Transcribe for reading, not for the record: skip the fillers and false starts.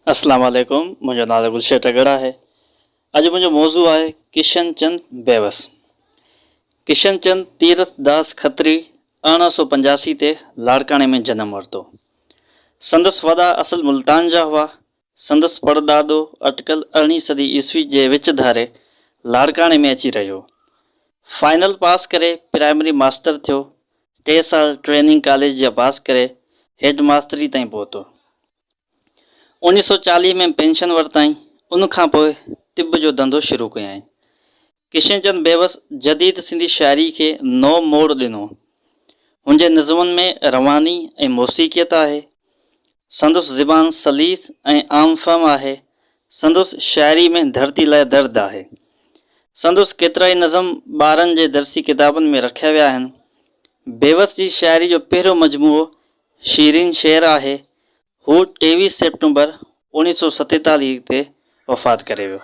अस्सलाम वालेकुम। मुंहिंजो नालो गुलशन टगड़ा है। अॼु मुंहिंजो मौज़ू आहे किशन चंद बेवस। किशन चंद तीरथ दास खत्री 1885 ते लाड़काणे में जनम वरितो। संदसि वॾा असुल मुल्तान जा हुआ। संदसि परॾाॾो अटकल 18वीं सदी ईस्वी जे विच धारे लाड़काणे में अची रहियो। फाइनल पास करे प्राइमरी मास्टर थियो। 3 साल ट्रेनिंग कॉलेज जा पास करे हेड मास्तरी ताईं पहुतो। 1940 में पेंशन वरिताईं। उन खां पोइ तिब जो धंधो शुरू कयाईं। किशन चंद बेवस जदीद सिंधी शाइरी खे नओ मोड़ ॾिनो। हुनजे नज़मनि में रवानी ऐं मौसीक़ियत आहे। संदसि ज़बान सलीस ऐं आम फहम आहे। संदसि शाइरी में धरती लाइ दर्द आहे। संदसि केतिरा ई नज़म ॿारनि जे दर्सी किताबनि में रखिया विया आहिनि। बेवस जी शाइरी जो पहिरियों मजमूओ शीरीन शेर आहे। हू 23 सेप्टेम्बर 1947 ते वफ़ात करे वियो।